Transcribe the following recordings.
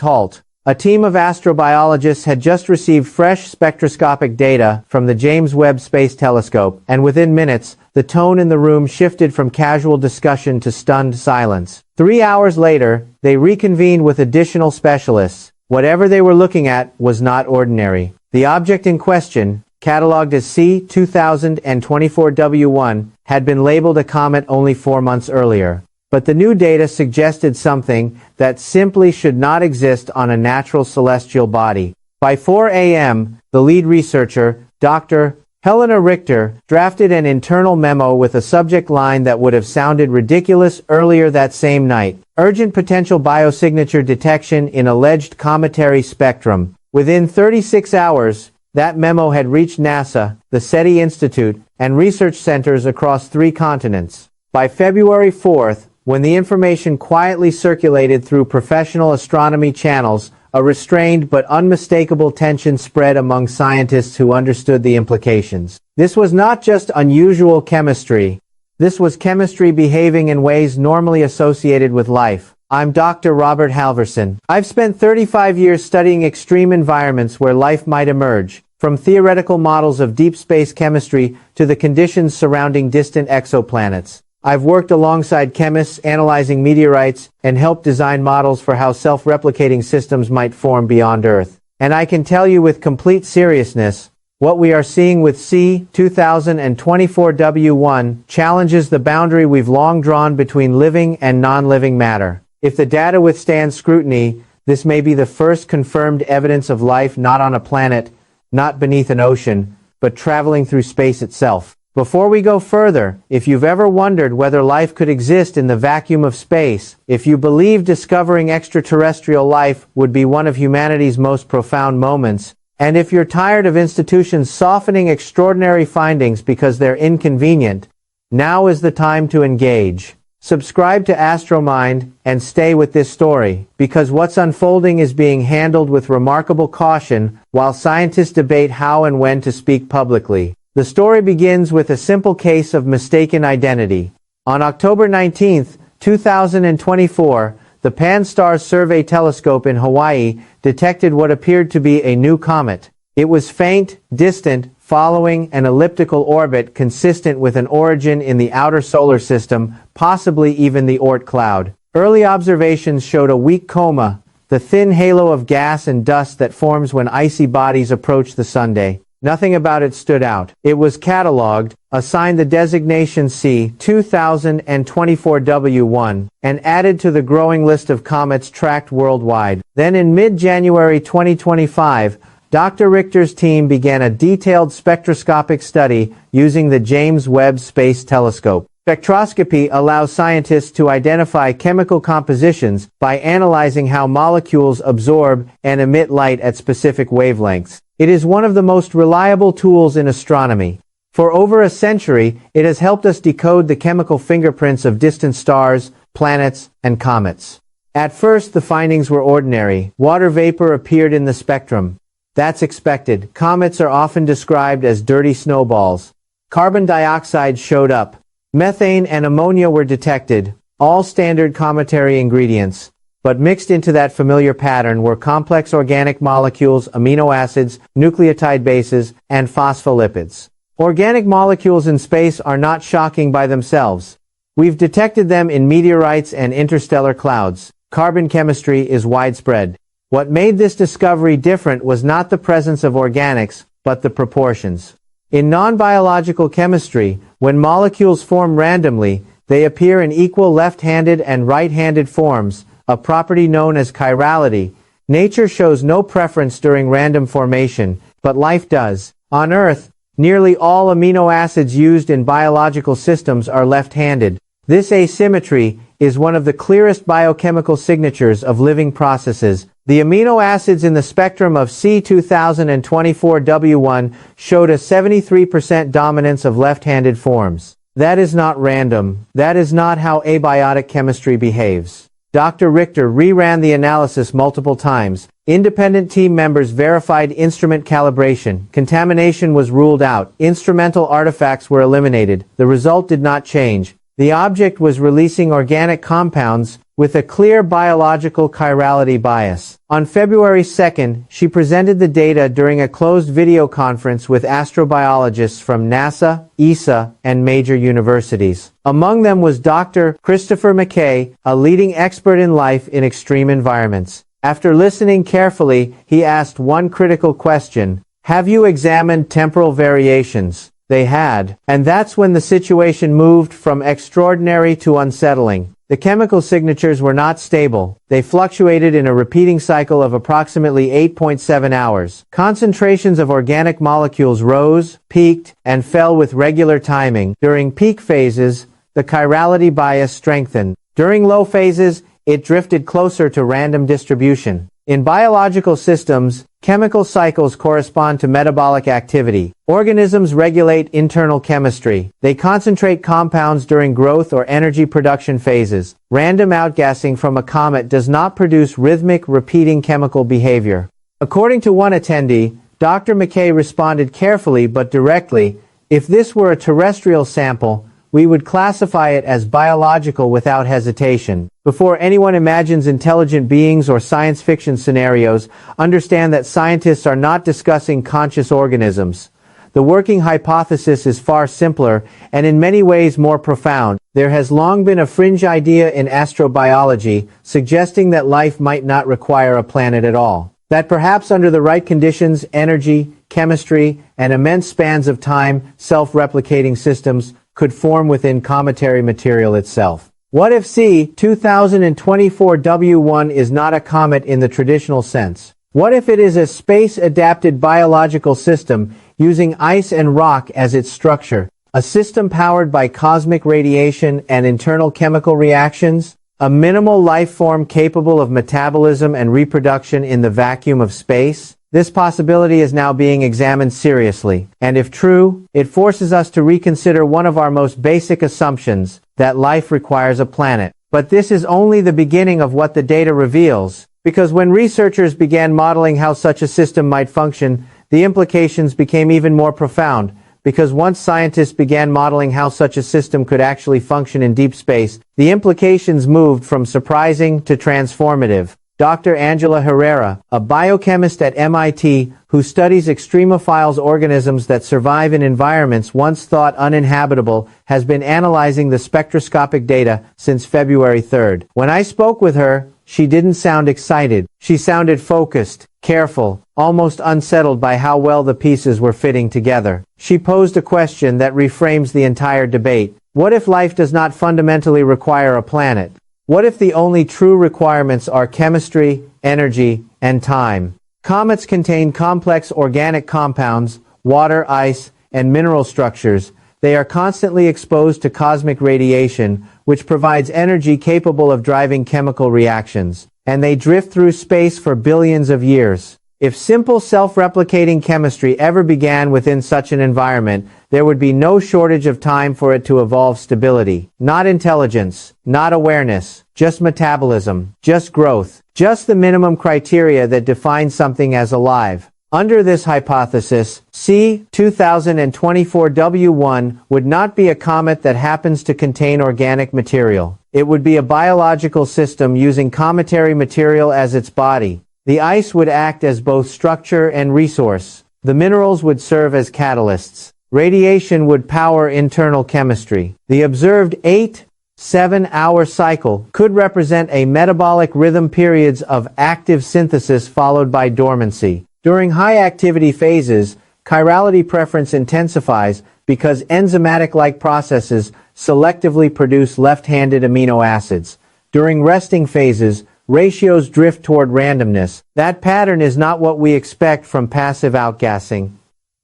Halt. A team of astrobiologists had just received fresh spectroscopic data from the James Webb Space Telescope, and within minutes, the tone in the room shifted from casual discussion to stunned silence. 3 hours later, they reconvened with additional specialists. Whatever they were looking at was not ordinary. The object in question, catalogued as C-2024W1, had been labeled a comet only 4 months earlier. But the new data suggested something that simply should not exist on a natural celestial body. By 4 a.m., the lead researcher, Dr. Helena Richter, drafted an internal memo with a subject line that would have sounded ridiculous earlier that same night. Urgent potential biosignature detection in alleged cometary spectrum. Within 36 hours, that memo had reached NASA, the SETI Institute, and research centers across 3 continents. By February 4th, when the information quietly circulated through professional astronomy channels, a restrained but unmistakable tension spread among scientists who understood the implications. This was not just unusual chemistry. This was chemistry behaving in ways normally associated with life. I'm Dr. Robert Halverson. I've spent 35 years studying extreme environments where life might emerge, from theoretical models of deep space chemistry to the conditions surrounding distant exoplanets. I've worked alongside chemists analyzing meteorites and helped design models for how self-replicating systems might form beyond Earth. And I can tell you with complete seriousness, what we are seeing with C-2024W1 challenges the boundary we've long drawn between living and non-living matter. If the data withstands scrutiny, this may be the first confirmed evidence of life not on a planet, not beneath an ocean, but traveling through space itself. Before we go further, if you've ever wondered whether life could exist in the vacuum of space, if you believe discovering extraterrestrial life would be one of humanity's most profound moments, and if you're tired of institutions softening extraordinary findings because they're inconvenient, now is the time to engage. Subscribe to Astromind and stay with this story, because what's unfolding is being handled with remarkable caution while scientists debate how and when to speak publicly. The story begins with a simple case of mistaken identity. On October 19, 2024, the Pan-STARRS Survey Telescope in Hawaii detected what appeared to be a new comet. It was faint, distant, following an elliptical orbit consistent with an origin in the outer solar system, possibly even the Oort cloud. Early observations showed a weak coma, the thin halo of gas and dust that forms when icy bodies approach the sunday. Nothing about it stood out. It was catalogued, assigned the designation C-2024W1, and added to the growing list of comets tracked worldwide. Then in mid-January 2025, Dr. Richter's team began a detailed spectroscopic study using the James Webb Space Telescope. Spectroscopy allows scientists to identify chemical compositions by analyzing how molecules absorb and emit light at specific wavelengths. It is one of the most reliable tools in astronomy. For over a century, it has helped us decode the chemical fingerprints of distant stars, planets, and comets. At first, the findings were ordinary. Water vapor appeared in the spectrum. That's expected. Comets are often described as dirty snowballs. Carbon dioxide showed up. Methane and ammonia were detected, all standard cometary ingredients. But mixed into that familiar pattern were complex organic molecules, amino acids, nucleotide bases, and phospholipids. Organic molecules in space are not shocking by themselves. We've detected them in meteorites and interstellar clouds. Carbon chemistry is widespread. What made this discovery different was not the presence of organics, but the proportions. In non-biological chemistry, when molecules form randomly, they appear in equal left-handed and right-handed forms, a property known as chirality. Nature shows no preference during random formation, but life does. On Earth, nearly all amino acids used in biological systems are left-handed. This asymmetry is one of the clearest biochemical signatures of living processes. The amino acids in the spectrum of C-2024W1 showed a 73% dominance of left-handed forms. That is not random. That is not how abiotic chemistry behaves. Dr. Richter reran the analysis multiple times. Independent team members verified instrument calibration. Contamination was ruled out. Instrumental artifacts were eliminated. The result did not change. The object was releasing organic compounds with a clear biological chirality bias. On February 2nd, she presented the data during a closed video conference with astrobiologists from NASA, ESA, and major universities. Among them was Dr. Christopher McKay, a leading expert in life in extreme environments. After listening carefully, he asked one critical question: "Have you examined temporal variations?" They had, and that's when the situation moved from extraordinary to unsettling. The chemical signatures were not stable. They fluctuated in a repeating cycle of approximately 8.7 hours. Concentrations of organic molecules rose, peaked, and fell with regular timing. During peak phases, the chirality bias strengthened. During low phases, it drifted closer to random distribution. In biological systems, chemical cycles correspond to metabolic activity. Organisms regulate internal chemistry. They concentrate compounds during growth or energy production phases. Random outgassing from a comet does not produce rhythmic, repeating chemical behavior. According to one attendee, Dr. McKay responded carefully but directly, "If this were a terrestrial sample, we would classify it as biological without hesitation." Before anyone imagines intelligent beings or science fiction scenarios, understand that scientists are not discussing conscious organisms. The working hypothesis is far simpler and in many ways more profound. There has long been a fringe idea in astrobiology suggesting that life might not require a planet at all. That perhaps under the right conditions, energy, chemistry, and immense spans of time, self-replicating systems could form within cometary material itself. What if C-2024 W1 is not a comet in the traditional sense? What if it is a space-adapted biological system using ice and rock as its structure? A system powered by cosmic radiation and internal chemical reactions? A minimal life form capable of metabolism and reproduction in the vacuum of space? This possibility is now being examined seriously, and if true, it forces us to reconsider one of our most basic assumptions, that life requires a planet. But this is only the beginning of what the data reveals, because when researchers began modeling how such a system might function, the implications became even more profound, because once scientists began modeling how such a system could actually function in deep space, the implications moved from surprising to transformative. Dr. Angela Herrera, a biochemist at MIT who studies extremophiles organisms that survive in environments once thought uninhabitable, has been analyzing the spectroscopic data since February 3rd. When I spoke with her, she didn't sound excited. She sounded focused, careful, almost unsettled by how well the pieces were fitting together. She posed a question that reframes the entire debate. What if life does not fundamentally require a planet? What if the only true requirements are chemistry, energy, and time? Comets contain complex organic compounds, water, ice, and mineral structures. They are constantly exposed to cosmic radiation, which provides energy capable of driving chemical reactions. And they drift through space for billions of years. If simple self-replicating chemistry ever began within such an environment, there would be no shortage of time for it to evolve stability. Not intelligence, not awareness, just metabolism, just growth, just the minimum criteria that defines something as alive. Under this hypothesis, C-2024 W1 would not be a comet that happens to contain organic material. It would be a biological system using cometary material as its body. The ice would act as both structure and resource. The minerals would serve as catalysts. Radiation would power internal chemistry. The observed 8-7-hour cycle could represent a metabolic rhythm, periods of active synthesis followed by dormancy. During high-activity phases, chirality preference intensifies because enzymatic-like processes selectively produce left-handed amino acids. During resting phases, ratios drift toward randomness. That pattern is not what we expect from passive outgassing.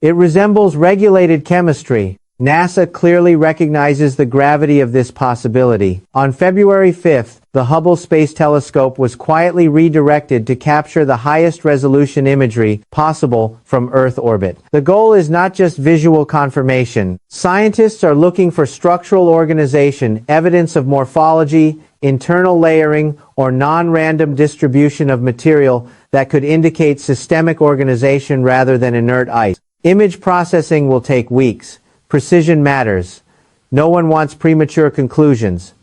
It resembles regulated chemistry. NASA clearly recognizes the gravity of this possibility. On February 5th, the Hubble Space Telescope was quietly redirected to capture the highest resolution imagery possible from Earth orbit. The goal is not just visual confirmation. Scientists are looking for structural organization, evidence of morphology, internal layering, or non-random distribution of material that could indicate systemic organization rather than inert ice. Image processing will take weeks. Precision matters. No one wants premature conclusions.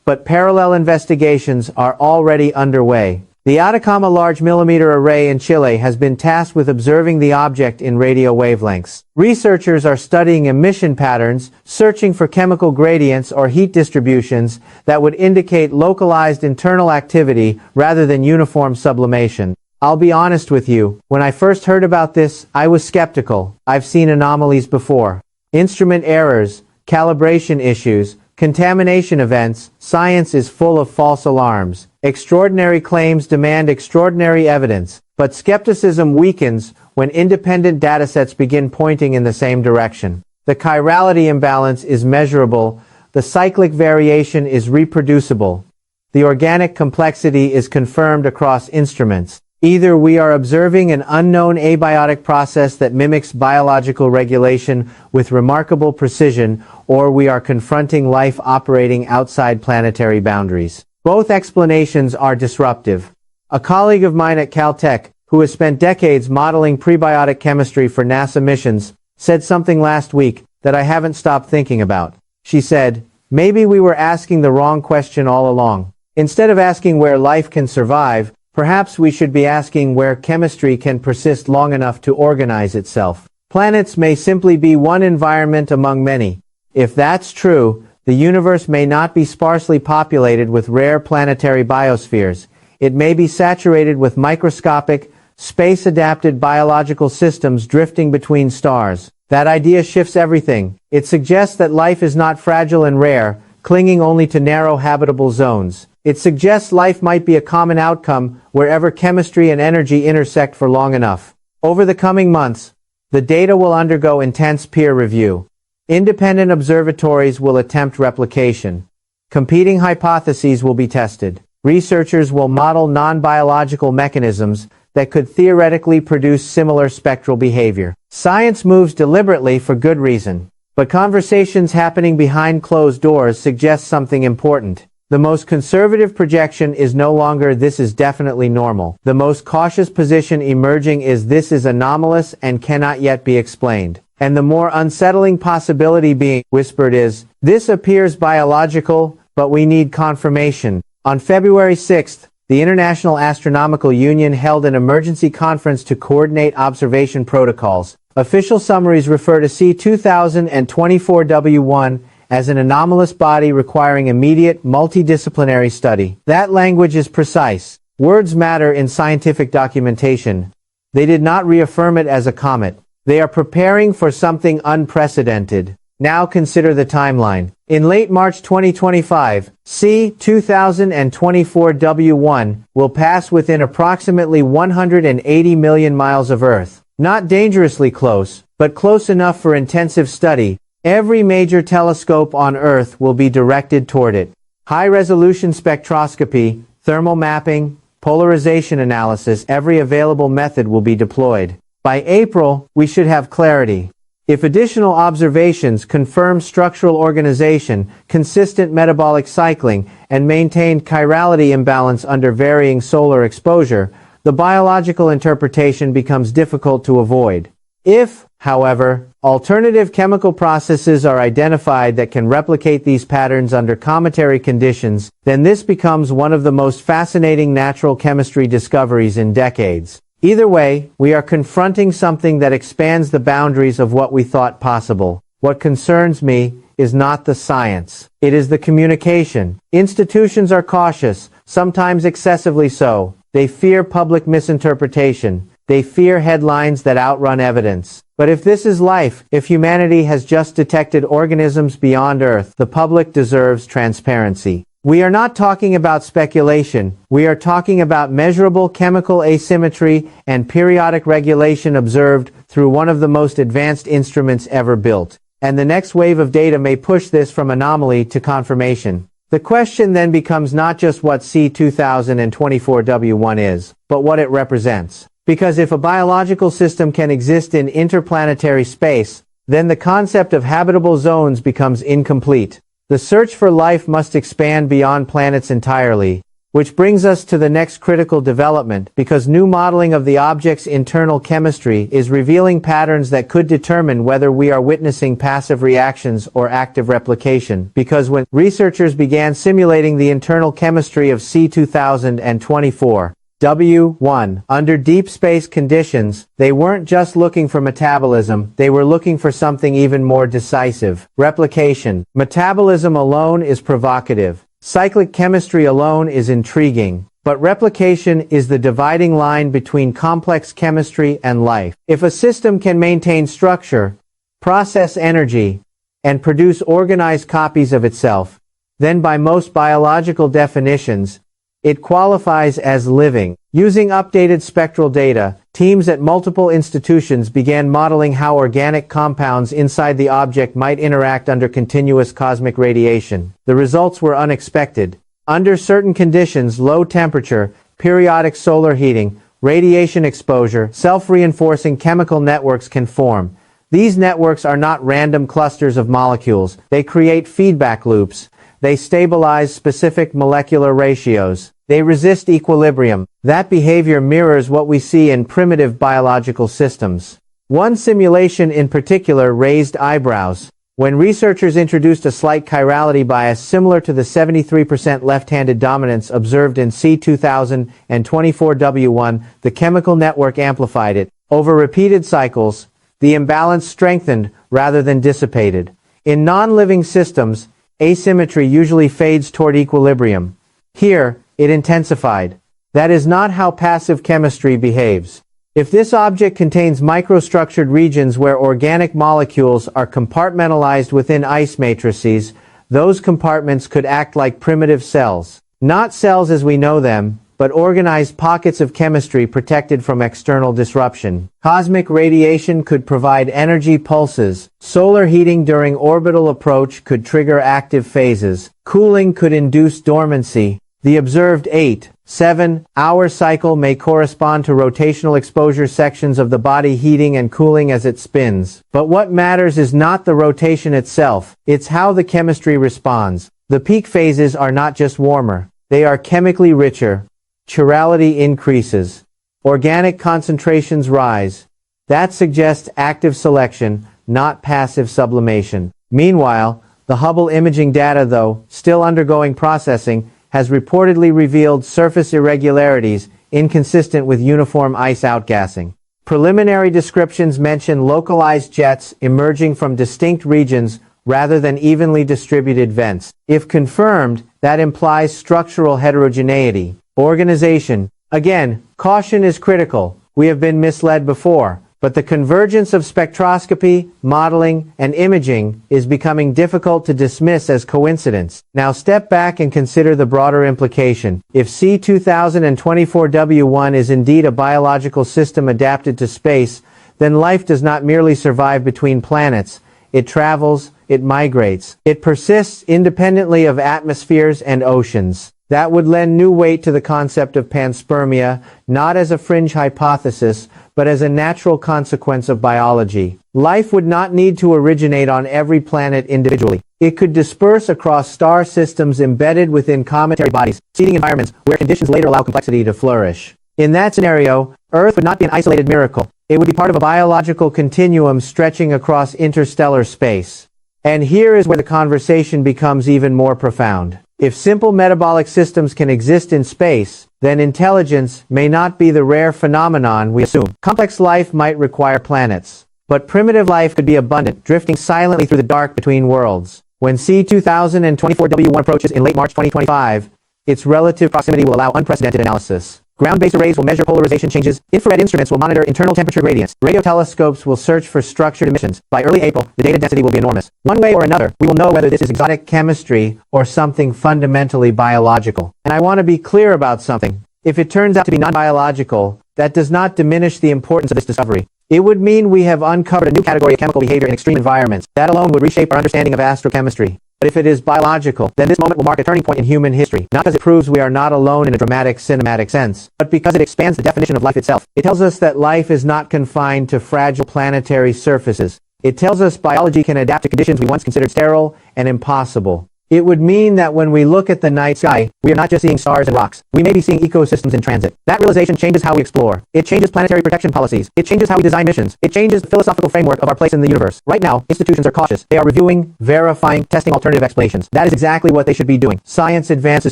But parallel investigations are already underway. The Atacama Large Millimeter Array in Chile has been tasked with observing the object in radio wavelengths. Researchers are studying emission patterns, searching for chemical gradients or heat distributions that would indicate localized internal activity rather than uniform sublimation. I'll be honest with you, when I first heard about this, I was skeptical. I've seen anomalies before. Instrument errors, calibration issues, contamination events. Science is full of false alarms. Extraordinary claims demand extraordinary evidence, but skepticism weakens when independent datasets begin pointing in the same direction. The chirality imbalance is measurable, the cyclic variation is reproducible, the organic complexity is confirmed across instruments. Either we are observing an unknown abiotic process that mimics biological regulation with remarkable precision, or we are confronting life operating outside planetary boundaries. Both explanations are disruptive. A colleague of mine at Caltech, who has spent decades modeling prebiotic chemistry for NASA missions, said something last week that I haven't stopped thinking about. She said, "Maybe we were asking the wrong question all along. Instead of asking where life can survive, perhaps we should be asking where chemistry can persist long enough to organize itself." Planets may simply be one environment among many. If that's true, the universe may not be sparsely populated with rare planetary biospheres. It may be saturated with microscopic, space-adapted biological systems drifting between stars. That idea shifts everything. It suggests that life is not fragile and rare, clinging only to narrow habitable zones. It suggests life might be a common outcome wherever chemistry and energy intersect for long enough. Over the coming months, the data will undergo intense peer review. Independent observatories will attempt replication. Competing hypotheses will be tested. Researchers will model non-biological mechanisms that could theoretically produce similar spectral behavior. Science moves deliberately for good reason. But conversations happening behind closed doors suggest something important. The most conservative projection is no longer "this is definitely normal." The most cautious position emerging is "this is anomalous and cannot yet be explained." And the more unsettling possibility being whispered is, "This appears biological, but we need confirmation." On February 6th, the International Astronomical Union held an emergency conference to coordinate observation protocols. Official summaries refer to C2024 W1 as an anomalous body requiring immediate, multidisciplinary study. That language is precise. Words matter in scientific documentation. They did not reaffirm it as a comet. They are preparing for something unprecedented. Now consider the timeline. In late March 2025, C2024 W1 will pass within approximately 180 million miles of Earth. Not dangerously close, but close enough for intensive study. Every major telescope on Earth will be directed toward it. High-resolution spectroscopy, thermal mapping, polarization analysis, every available method will be deployed. By April, we should have clarity. If additional observations confirm structural organization, consistent metabolic cycling, and maintained chirality imbalance under varying solar exposure, the biological interpretation becomes difficult to avoid. If, however, alternative chemical processes are identified that can replicate these patterns under cometary conditions, then this becomes one of the most fascinating natural chemistry discoveries in decades. Either way, we are confronting something that expands the boundaries of what we thought possible. What concerns me is not the science. It is the communication. Institutions are cautious, sometimes excessively so. They fear public misinterpretation. They fear headlines that outrun evidence. But if this is life, if humanity has just detected organisms beyond Earth, the public deserves transparency. We are not talking about speculation. We are talking about measurable chemical asymmetry and periodic regulation observed through one of the most advanced instruments ever built. And the next wave of data may push this from anomaly to confirmation. The question then becomes not just what C2024 W1 is, but what it represents. Because if a biological system can exist in interplanetary space, then the concept of habitable zones becomes incomplete. The search for life must expand beyond planets entirely. Which brings us to the next critical development, because new modeling of the object's internal chemistry is revealing patterns that could determine whether we are witnessing passive reactions or active replication. Because when researchers began simulating the internal chemistry of C2024 W1 under deep space conditions, they weren't just looking for metabolism, they were looking for something even more decisive: replication. Metabolism alone is provocative. Cyclic chemistry alone is intriguing, but replication is the dividing line between complex chemistry and life. If a system can maintain structure, process energy, and produce organized copies of itself, then by most biological definitions, it qualifies as living. Using updated spectral data, teams at multiple institutions began modeling how organic compounds inside the object might interact under continuous cosmic radiation. The results were unexpected. Under certain conditions, low temperature, periodic solar heating, radiation exposure, self-reinforcing chemical networks can form. These networks are not random clusters of molecules. They create feedback loops. They stabilize specific molecular ratios. They resist equilibrium. That behavior mirrors what we see in primitive biological systems. One simulation in particular raised eyebrows. When researchers introduced a slight chirality bias similar to the 73% left-handed dominance observed in C2024W1, the chemical network amplified it. Over repeated cycles, the imbalance strengthened rather than dissipated. In non-living systems, asymmetry usually fades toward equilibrium. Here, it intensified. That is not how passive chemistry behaves. If this object contains microstructured regions where organic molecules are compartmentalized within ice matrices, those compartments could act like primitive cells. Not cells as we know them, but organized pockets of chemistry protected from external disruption. Cosmic radiation could provide energy pulses. Solar heating during orbital approach could trigger active phases. Cooling could induce dormancy. The observed 8-7-hour cycle may correspond to rotational exposure sections of the body heating and cooling as it spins. But what matters is not the rotation itself, it's how the chemistry responds. The peak phases are not just warmer, they are chemically richer. Chirality increases. Organic concentrations rise. That suggests active selection, not passive sublimation. Meanwhile, the Hubble imaging data, though still undergoing processing, has reportedly revealed surface irregularities inconsistent with uniform ice outgassing. Preliminary descriptions mention localized jets emerging from distinct regions rather than evenly distributed vents. If confirmed, that implies structural heterogeneity. Organization. Again, caution is critical. We have been misled before, but the convergence of spectroscopy, modeling, and imaging is becoming difficult to dismiss as coincidence. Now step back and consider the broader implication. If C2024W1 is indeed a biological system adapted to space, then life does not merely survive between planets. It travels, it migrates, it persists independently of atmospheres and oceans. That would lend new weight to the concept of panspermia, not as a fringe hypothesis, but as a natural consequence of biology. Life would not need to originate on every planet individually. It could disperse across star systems embedded within cometary bodies, seeding environments where conditions later allow complexity to flourish. In that scenario, Earth would not be an isolated miracle. It would be part of a biological continuum stretching across interstellar space. And here is where the conversation becomes even more profound. If simple metabolic systems can exist in space, then intelligence may not be the rare phenomenon we assume. Complex life might require planets, but primitive life could be abundant, drifting silently through the dark between worlds. When C2024W1 approaches in late March 2025, its relative proximity will allow unprecedented analysis. Ground-based arrays will measure polarization changes, infrared instruments will monitor internal temperature gradients, radio telescopes will search for structured emissions. By early April, the data density will be enormous. One way or another, we will know whether this is exotic chemistry or something fundamentally biological. And I want to be clear about something. If it turns out to be non-biological, that does not diminish the importance of this discovery. It would mean we have uncovered a new category of chemical behavior in extreme environments. That alone would reshape our understanding of astrochemistry. But if it is biological, then this moment will mark a turning point in human history, not because it proves we are not alone in a dramatic cinematic sense, but because it expands the definition of life itself. It tells us that life is not confined to fragile planetary surfaces. It tells us biology can adapt to conditions we once considered sterile and impossible. It would mean that when we look at the night sky, we are not just seeing stars and rocks. We may be seeing ecosystems in transit. That realization changes how we explore. It changes planetary protection policies. It changes how we design missions. It changes the philosophical framework of our place in the universe. Right now, institutions are cautious. They are reviewing, verifying, testing alternative explanations. That is exactly what they should be doing. Science advances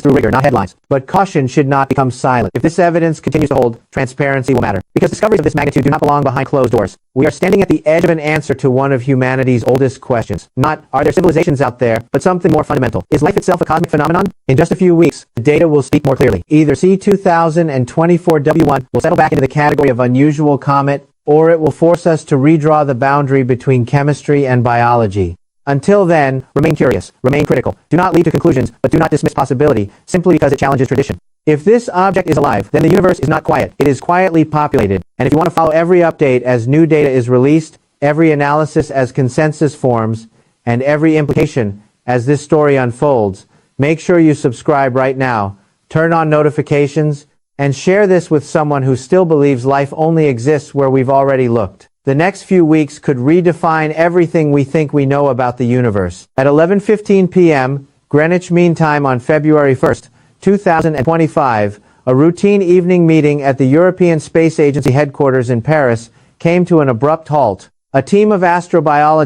through rigor, not headlines. But caution should not become silent. If this evidence continues to hold, transparency will matter. Because discoveries of this magnitude do not belong behind closed doors. We are standing at the edge of an answer to one of humanity's oldest questions. Not, are there civilizations out there, but something more fundamental. Is life itself a cosmic phenomenon? In just a few weeks, the data will speak more clearly. Either C2024W1 will settle back into the category of unusual comet, or it will force us to redraw the boundary between chemistry and biology. Until then, remain curious, remain critical. Do not leap to conclusions, but do not dismiss possibility simply because it challenges tradition. If this object is alive, then the universe is not quiet. It is quietly populated. And if you want to follow every update as new data is released, every analysis as consensus forms, and every implication as this story unfolds, make sure you subscribe right now, turn on notifications, and share this with someone who still believes life only exists where we've already looked. The next few weeks could redefine everything we think we know about the universe. At 11:15 p.m. Greenwich Mean Time on February 1st, 2025, a routine evening meeting at the European Space Agency headquarters in Paris came to an abrupt halt. A team of astrobiologists